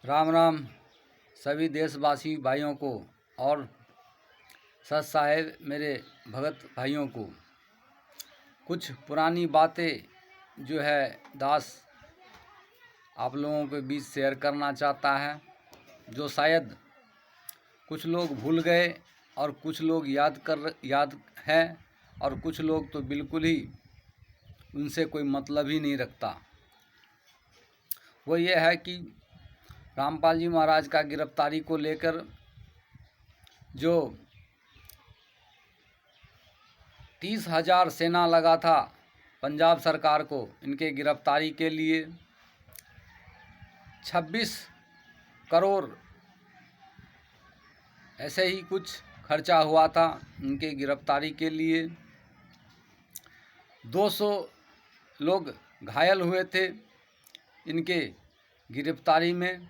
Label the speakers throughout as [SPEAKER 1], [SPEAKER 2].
[SPEAKER 1] राम राम सभी देशवासी भाइयों को और सत साहेब मेरे भगत भाइयों को। कुछ पुरानी बातें जो है दास आप लोगों के बीच शेयर करना चाहता है, जो शायद कुछ लोग भूल गए और कुछ लोग याद है और कुछ लोग तो बिल्कुल ही उनसे कोई मतलब ही नहीं रखता। वो ये है कि रामपाल जी महाराज का गिरफ्तारी को लेकर जो 30,000 सेना लगा था पंजाब सरकार को इनके गिरफ्तारी के लिए, 26 करोड़ ऐसे ही कुछ खर्चा हुआ था इनके गिरफ्तारी के लिए। 200 लोग घायल हुए थे इनके गिरफ्तारी में।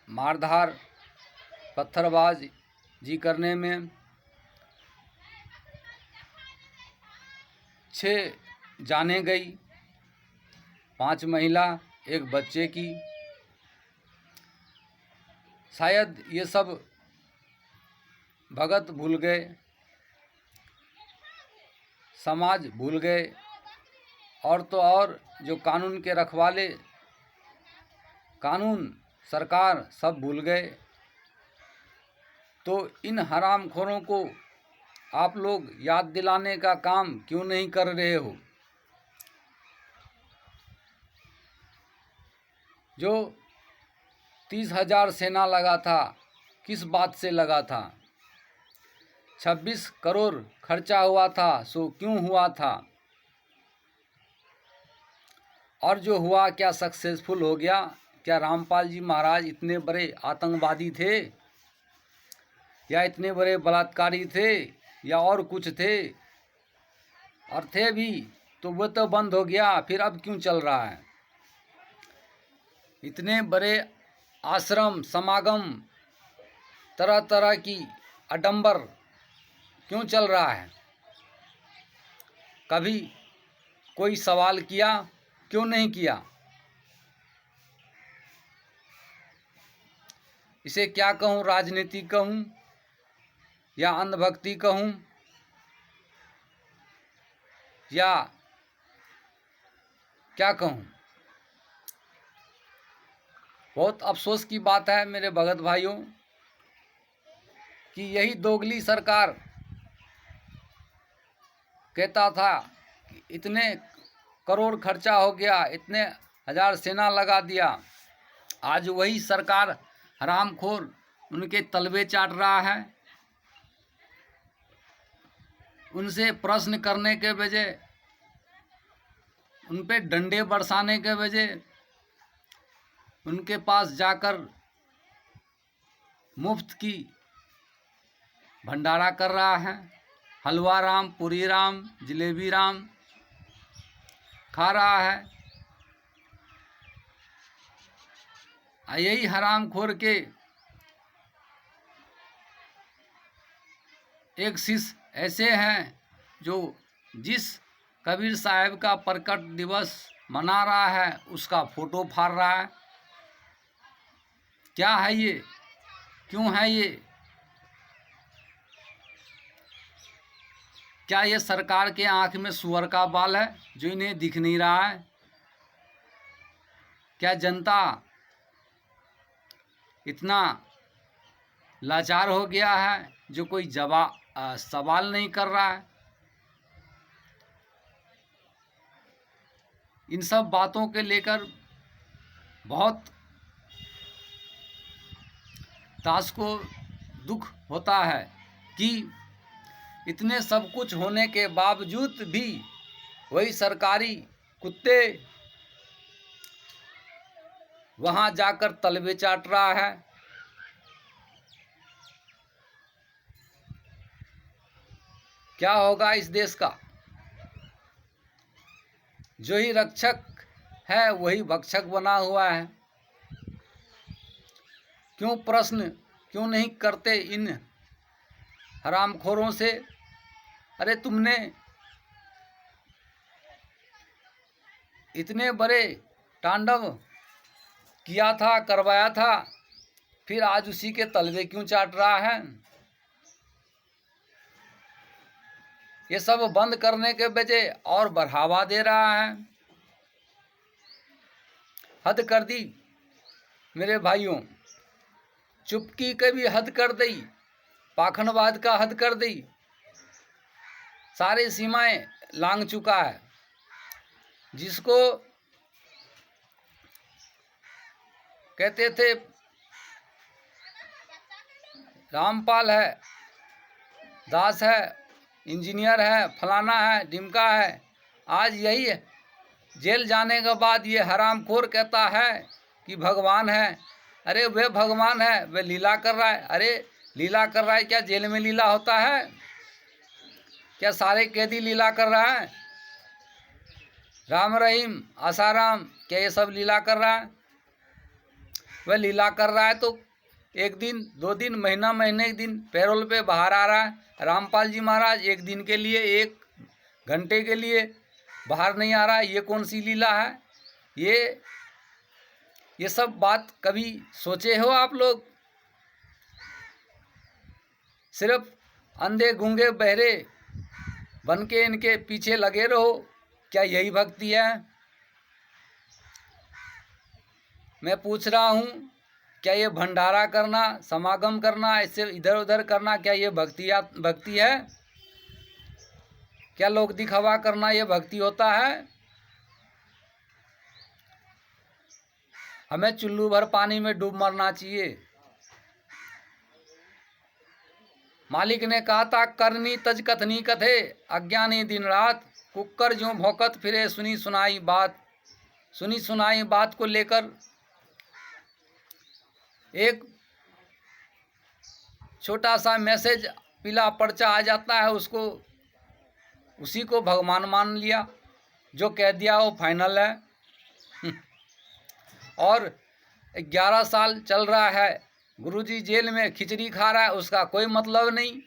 [SPEAKER 1] मारधार पत्थरबाजी करने में 6 जानें गई, 5 महिला 1 बच्चे की। शायद ये सब भगत भूल गए, समाज भूल गए और तो और जो कानून के रखवाले, कानून सरकार सब भूल गए। तो इन हरामखोरों को आप लोग याद दिलाने का काम क्यों नहीं कर रहे हो? जो 30,000 सेना लगा था, किस बात से लगा था? 26 करोड़ खर्चा हुआ था, सो क्यों हुआ था? और जो हुआ क्या सक्सेसफुल हो गया? क्या रामपाल जी महाराज इतने बड़े आतंकवादी थे या इतने बड़े बलात्कारी थे या और कुछ थे? और थे भी तो वो तो बंद हो गया, फिर अब क्यों चल रहा है? इतने बड़े आश्रम समागम, तरह तरह की आडंबर क्यों चल रहा है? कभी कोई सवाल किया? क्यों नहीं किया? इसे क्या कहूँ, राजनीति कहूँ या अंधभक्ति कहूँ या क्या कहूँ? बहुत अफसोस की बात है मेरे भगत भाइयों कि यही दोगली सरकार कहता था कि इतने करोड़ खर्चा हो गया, इतने हजार सेना लगा दिया। आज वही सरकार हरामखोर उनके तलवे चाट रहा है। उनसे प्रश्न करने के बजाय, उन पे डंडे बरसाने के बजाय उनके पास जाकर मुफ्त की भंडारा कर रहा है। हलवा राम, पूरी राम, जलेबी राम खा रहा है। यही हरामखोर के एक शिष्य ऐसे हैं जो जिस कबीर साहब का प्रकट दिवस मना रहा है उसका फोटो फाड़ रहा है। क्या है ये? क्यों है ये? क्या ये सरकार के आंख में सुअर का बाल है जो इन्हें दिख नहीं रहा है? क्या जनता इतना लाचार हो गया है जो कोई सवाल नहीं कर रहा है? इन सब बातों के लेकर बहुत दास को दुख होता है कि इतने सब कुछ होने के बावजूद भी वही सरकारी कुत्ते वहां जाकर तलवे चाट रहा है। क्या होगा इस देश का? जो ही रक्षक है वही भक्षक बना हुआ है। क्यों प्रश्न क्यों नहीं करते इन हरामखोरों से? अरे तुमने इतने बड़े तांडव किया था, करवाया था, फिर आज उसी के तलवे क्यों चाट रहा है? ये सब बंद करने के बजाय और बढ़ावा दे रहा है। हद कर दी मेरे भाइयों, चुपकी के भी हद कर दी, पाखंडवाद का हद कर दी, सारी सीमाएं लांघ चुका है। जिसको कहते थे रामपाल है, दास है, इंजीनियर है, फलाना है, ढिमका है, आज यही है जेल जाने के बाद ये हरामखोर कहता है कि भगवान है। अरे वह भगवान है, वह लीला कर रहा है। अरे लीला कर रहा है, क्या जेल में लीला होता है? क्या सारे कैदी लीला कर रहा है? राम रहीम, आसाराम, क्या ये सब लीला कर रहा है? वह लीला कर रहा है तो एक दिन, 2 दिन, महीना, महीने, एक दिन पैरोल पे बाहर आ रहा है। रामपाल जी महाराज 1 दिन के लिए, 1 घंटे के लिए बाहर नहीं आ रहा है। ये कौन सी लीला है? ये सब बात कभी सोचे हो आप लोग? सिर्फ अंधे गूंगे बहरे बन के इनके पीछे लगे रहो, क्या यही भक्ति है? मैं पूछ रहा हूँ, क्या ये भंडारा करना, समागम करना, ऐसे इधर उधर करना, क्या ये भक्ति है? क्या लोग दिखावा करना ये भक्ति होता है? हमें चुल्लू भर पानी में डूब मरना चाहिए। मालिक ने कहा था, करनी तज कथनी कथे, अज्ञानी दिन रात, कुक्कर ज्यों भौंकत फिरे, सुनी सुनाई बात। सुनी सुनाई बात को लेकर एक छोटा सा मैसेज, पीला पर्चा आ जाता है, उसको उसी को भगवान मान लिया, जो कह दिया वो फाइनल है। और 11 साल चल रहा है, गुरुजी जेल में खिचड़ी खा रहा है, उसका कोई मतलब नहीं,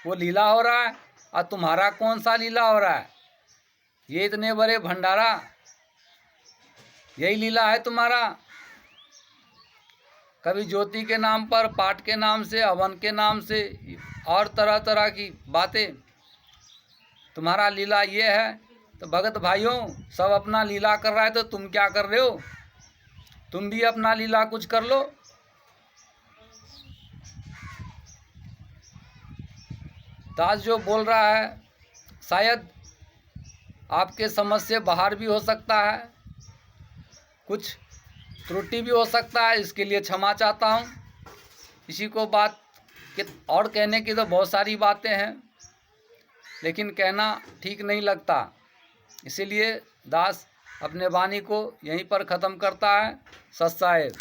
[SPEAKER 1] वो लीला हो रहा है। और तुम्हारा कौन सा लीला हो रहा है? ये इतने बड़े भंडारा, यही लीला है तुम्हारा। कभी ज्योति के नाम पर, पाठ के नाम से, हवन के नाम से, और तरह तरह की बातें, तुम्हारा लीला ये है। तो भगत भाइयों, सब अपना लीला कर रहा है, तो तुम क्या कर रहे हो? तुम भी अपना लीला कुछ कर लो। दास जो बोल रहा है शायद आपके समझ से बाहर भी हो सकता है, कुछ त्रुटि भी हो सकता है, इसके लिए क्षमा चाहता हूँ। इसी को बात और कहने की तो बहुत सारी बातें हैं, लेकिन कहना ठीक नहीं लगता, इसीलिए दास अपने वाणी को यहीं पर ख़त्म करता है। सत साहेब।